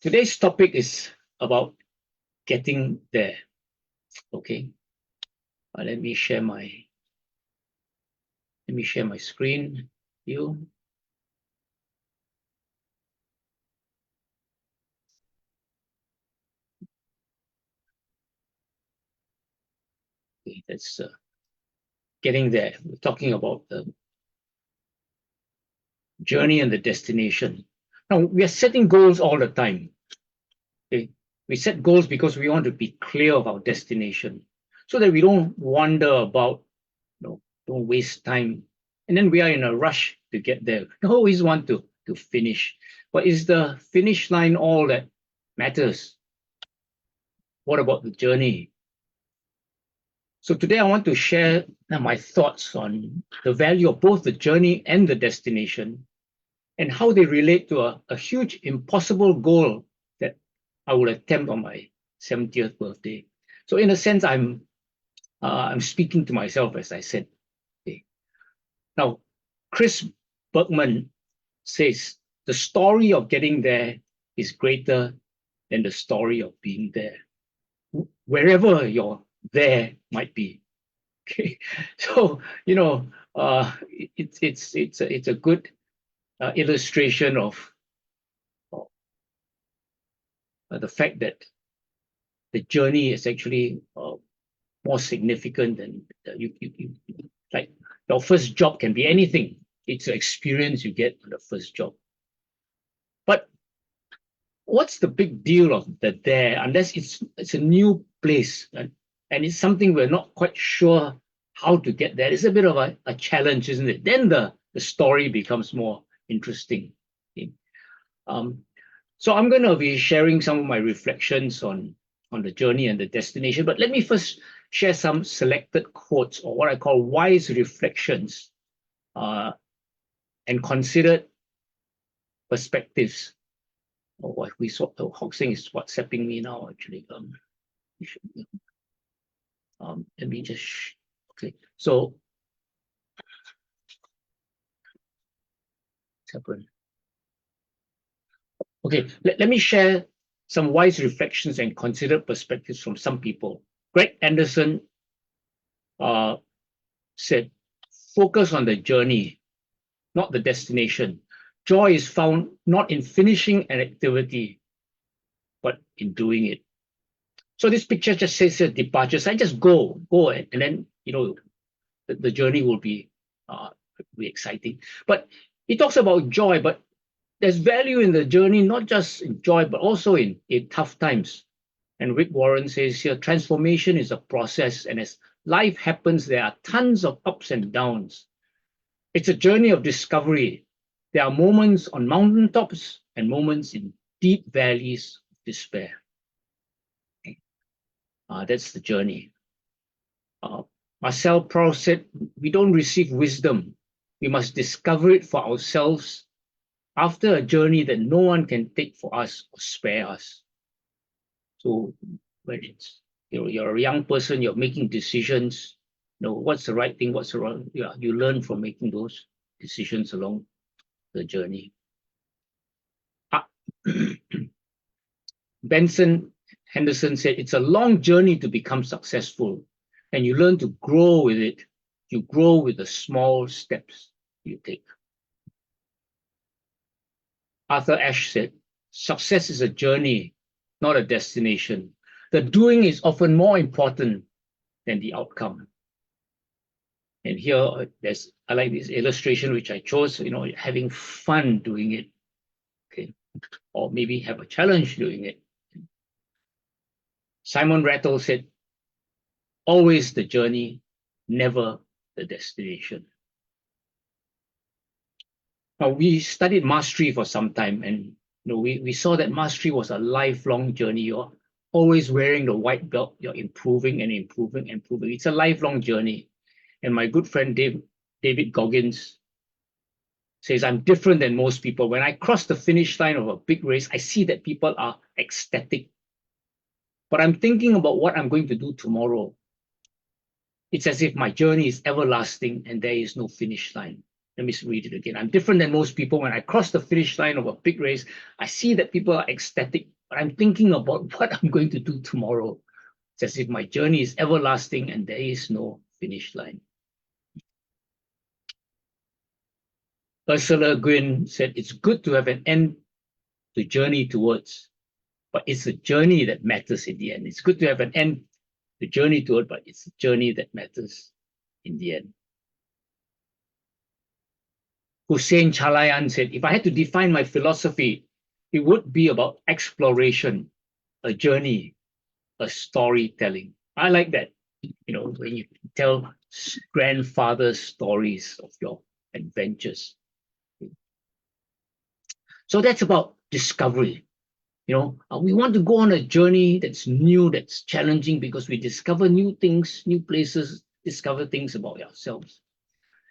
Today's topic is about getting there. Okay, let me share my screen. You okay? That's getting there. We're talking about the journey and the destination. Now we are setting goals all the time. Okay, we set goals because we want to be clear of our destination, so that we don't wander about. Don't waste time, and then we are in a rush to get there. We always want to finish, but is the finish line all that matters? What about the journey? So today I want to share my thoughts on the value of both the journey and the destination, and how they relate to a huge impossible goal that I will attempt on my 70th birthday. So in a sense, I'm speaking to myself, as I said. Okay. Now, Chris Bergman says the story of getting there is greater than the story of being there, wherever your there might be. Okay, so it's a good illustration of the fact that the journey is actually more significant than you like. Your first job can be anything. It's an experience you get on the first job. But what's the big deal of the there, unless it's a new place, and it's something we're not quite sure how to get there? It's a bit of a challenge, isn't it? Then the story becomes more interesting. Okay. So I'm going to be sharing some of my reflections on the journey and the destination, but let me first share some selected quotes, or what I call wise reflections, and considered perspectives. Or what we saw, Hoxing is WhatsApping me now, actually. Let me just, okay. So, what's happened? Okay, let me share some wise reflections and considered perspectives from some people. Greg Anderson said, focus on the journey, not the destination. Joy is found not in finishing an activity, but in doing it. So this picture just says departures. I just go, and then the journey will be exciting. But he talks about joy, but there's value in the journey, not just in joy, but also in tough times. And Rick Warren says here, transformation is a process, and as life happens, there are tons of ups and downs. It's a journey of discovery. There are moments on mountaintops and moments in deep valleys of despair. That's the journey. Marcel Proust said, we don't receive wisdom. We must discover it for ourselves after a journey that no one can take for us or spare us. So when it's, you're a young person, you're making decisions, what's the right thing, what's the wrong, you learn from making those decisions along the journey. Benson Henderson said, it's a long journey to become successful, and you learn to grow with it. You grow with the small steps you take. Arthur Ashe said, success is a journey, not a destination. The doing is often more important than the outcome. And here, I like this illustration which I chose, having fun doing it, okay, or maybe have a challenge doing it. Simon Rattle said, always the journey, never the destination. Now, we studied mastery for some time, and we saw that mastery was a lifelong journey. You're always wearing the white belt, you're improving and improving and improving. It's a lifelong journey. And my good friend David Goggins says, I'm different than most people. When I cross the finish line of a big race, I see that people are ecstatic. But I'm thinking about what I'm going to do tomorrow. It's as if my journey is everlasting and there is no finish line. Let me read it again. I'm different than most people. When I cross the finish line of a big race, I see that people are ecstatic, but I'm thinking about what I'm going to do tomorrow. It's as if my journey is everlasting and there is no finish line. Ursula Guin said, it's good to have an end to journey towards, but it's the journey that matters in the end. It's good to have an end to journey toward, but it's the journey that matters in the end. Hussein Chalayan said, if I had to define my philosophy, it would be about exploration, a journey, a storytelling. I like that. When you tell grandfather stories of your adventures. So that's about discovery. We want to go on a journey that's new, that's challenging, because we discover new things, new places, discover things about ourselves.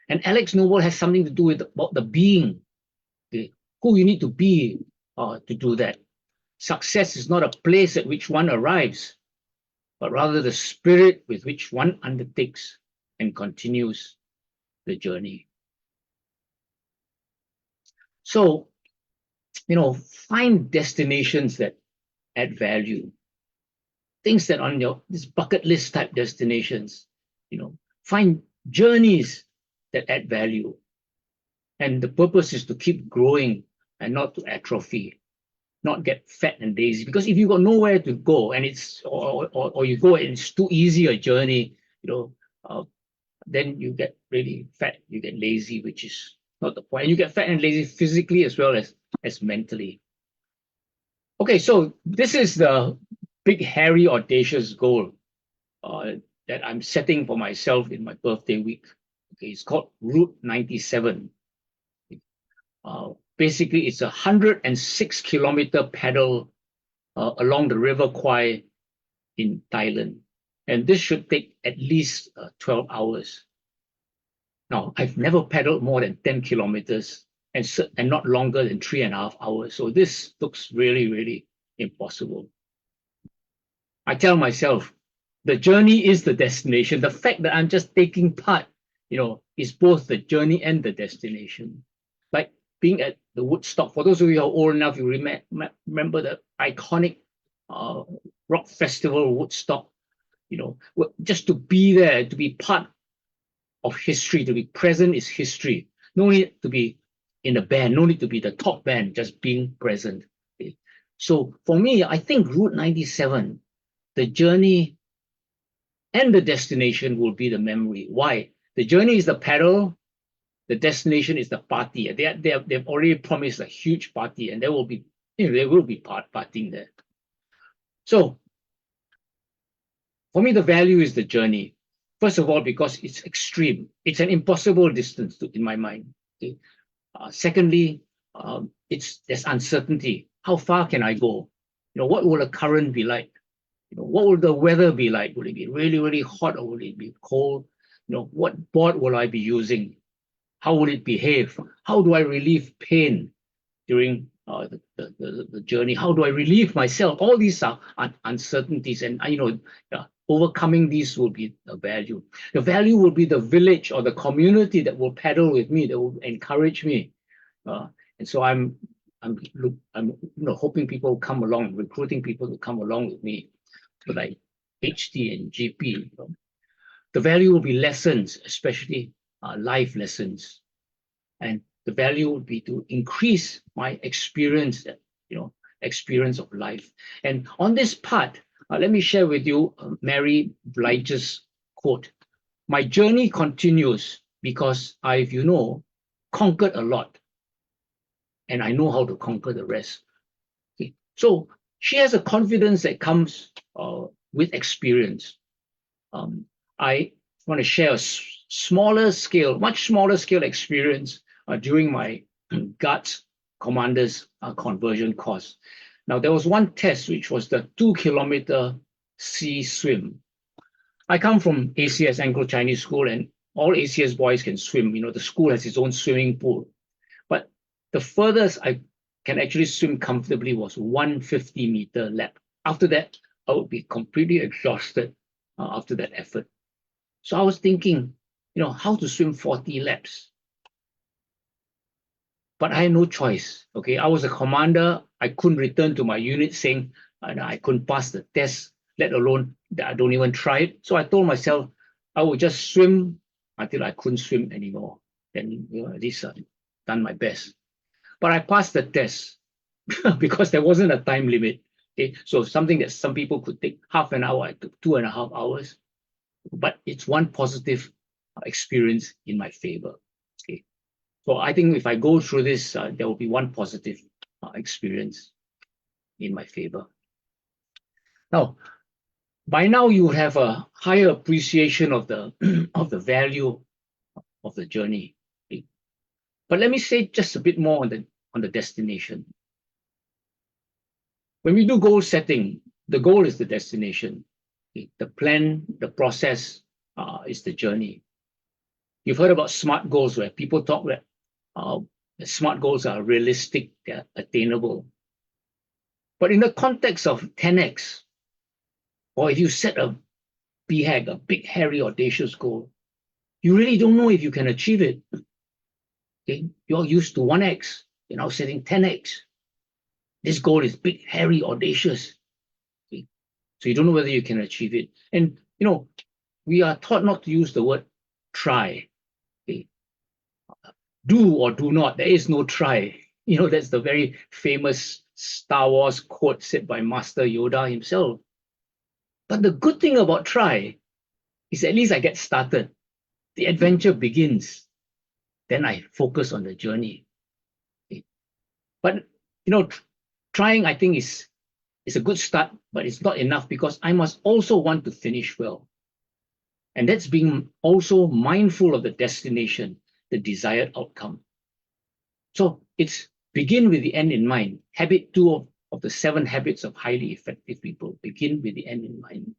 And Alex Noble has something to do with about the being, who you need to be to do that. Success is not a place at which one arrives, but rather the spirit with which one undertakes and continues the journey. So, find destinations that add value. Things that on this bucket list type destinations, find journeys that add value. And the purpose is to keep growing and not to atrophy, not get fat and lazy. Because if you got nowhere to go and it's or you go and it's too easy a journey, then you get really fat, you get lazy, which is not the point. And you get fat and lazy physically as well as mentally. Okay, so this is the big, hairy, audacious goal that I'm setting for myself in my birthday week. Okay, it's called Route 97. Basically, it's a 106-kilometer paddle along the River Kwai in Thailand. And this should take at least 12 hours. Now, I've never paddled more than 10 kilometers and not longer than 3.5 hours. So this looks really, really impossible. I tell myself, the journey is the destination. The fact that I'm just taking part, is both the journey and the destination. Like being at the Woodstock. For those of you who are old enough, you remember the iconic rock festival, Woodstock. Just to be there, to be part of history, to be present is history. No need to be in a band, no need to be the top band, just being present. Okay. So for me, I think Route 97, the journey and the destination will be the memory. Why? The journey is the paddle, the destination is the party. They've already promised a huge party, and there will be partying there. So for me, the value is the journey. First of all, because it's extreme. It's an impossible distance in my mind. Okay? Secondly, there's uncertainty. How far can I go? What will the current be like? What will the weather be like? Will it be really, really hot, or will it be cold? What board will I be using? How will it behave? How do I relieve pain during the journey? How do I relieve myself? All these are uncertainties, and overcoming these will be the value. The value will be the village or the community that will paddle with me, that will encourage me. And so I'm hoping people will come along, recruiting people to come along with me, like HT and GP. The value will be lessons, especially life lessons, and the value would be to increase my experience, experience of life. And on this part, let me share with you Mary Blight's quote. My journey continues because I've, conquered a lot, and I know how to conquer the rest. Okay. So she has a confidence that comes with experience. I want to share a smaller scale, much smaller scale experience during my guards commander's conversion course. Now, there was one test, which was the 2-kilometer sea swim. I come from ACS, Anglo-Chinese School, and all ACS boys can swim. The school has its own swimming pool. But the furthest I can actually swim comfortably was 150-meter lap. After that, I would be completely exhausted after that effort. So I was thinking, how to swim 40 laps. but I had no choice. Okay, I was a commander. I couldn't return to my unit saying I couldn't pass the test, let alone that I don't even try it. So I told myself I would just swim until I couldn't swim anymore. Then at least done my best. But I passed the test because there wasn't a time limit. Okay, so something that some people could take half an hour, I took 2.5 hours. But it's one positive experience in my favor. Okay, so I think if I go through this, there will be one positive experience in my favor. Now, by now you have a higher appreciation of the of the value of the journey. Okay? But let me say just a bit more on the destination. When we do goal setting, the goal is the destination. Okay? The plan, the process is the journey. You've heard about SMART goals, where people talk that SMART goals are realistic, they're attainable. But in the context of 10x, or if you set a BHAG, a big, hairy, audacious goal, you really don't know if you can achieve it. Okay? You're used to 1x, you're now setting 10x. This goal is big, hairy, audacious. Okay? So you don't know whether you can achieve it. And, we are taught not to use the word try. Okay? Do or do not, there is no try. That's the very famous Star Wars quote said by Master Yoda himself. But the good thing about try is at least I get started. The adventure begins. Then I focus on the journey. Okay? But, trying, I think, is a good start, but it's not enough because I must also want to finish well. And that's being also mindful of the destination, the desired outcome. So it's begin with the end in mind. Habit 2 of the 7 habits of highly effective people. Begin with the end in mind.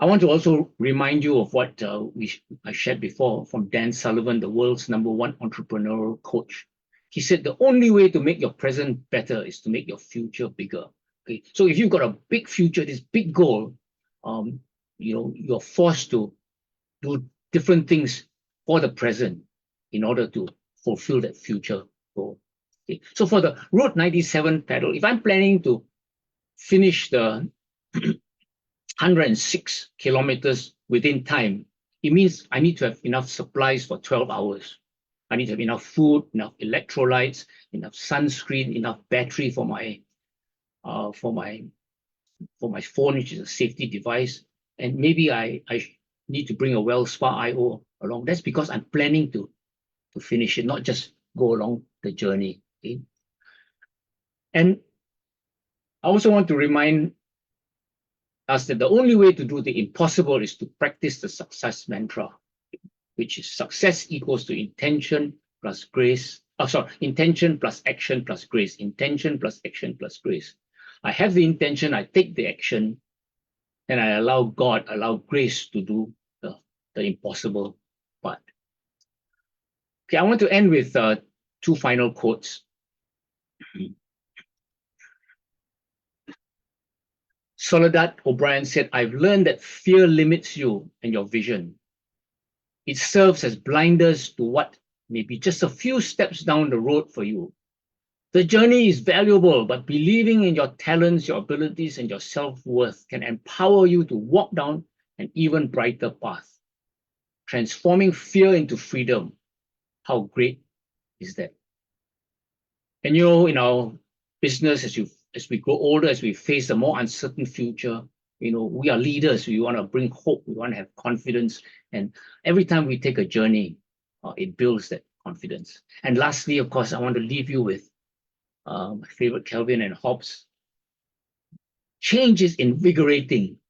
I want to also remind you of what I shared before from Dan Sullivan, the world's #1 entrepreneurial coach. He said the only way to make your present better is to make your future bigger. Okay, so if you've got a big future, this big goal, you're forced to do different things for the present in order to fulfill that future goal. Okay, so for the Route 97 paddle, if I'm planning to finish the 106 kilometers within time, it means I need to have enough supplies for 12 hours. I need to have enough food, enough electrolytes, enough sunscreen, enough battery for my phone, which is a safety device. And maybe I need to bring a WellSpa IO along. That's because I'm planning to finish it, not just go along the journey. Okay? And I also want to remind us that the only way to do the impossible is to practice the success mantra, which is success equals to intention plus grace. Intention plus action plus grace. Intention plus action plus grace. I have the intention, I take the action, and I allow grace to do the impossible part. Okay, I want to end with 2 final quotes. Soledad O'Brien said, "I've learned that fear limits you and your vision. It serves as blinders to what may be just a few steps down the road for you. The journey is valuable, but believing in your talents, your abilities, and your self-worth can empower you to walk down an even brighter path, transforming fear into freedom. How great is that?" And in our business, as we grow older, as we face a more uncertain future, we are leaders. We want to bring hope. We want to have confidence. And every time we take a journey, it builds that confidence. And lastly, of course, I want to leave you with my favorite, Calvin and Hobbes. Change is invigorating.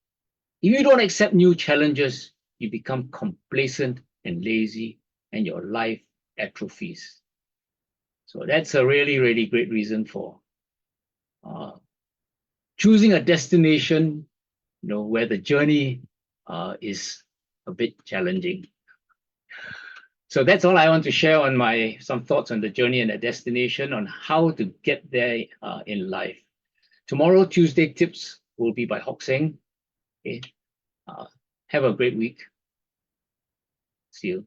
If you don't accept new challenges, you become complacent and lazy, and your life atrophies. So that's a really, really great reason for choosing a destination, where the journey is a bit challenging. So that's all I want to share on some thoughts on the journey and the destination, on how to get there in life. Tomorrow, Tuesday tips will be by Hock Seng. Okay. Have a great week. See you.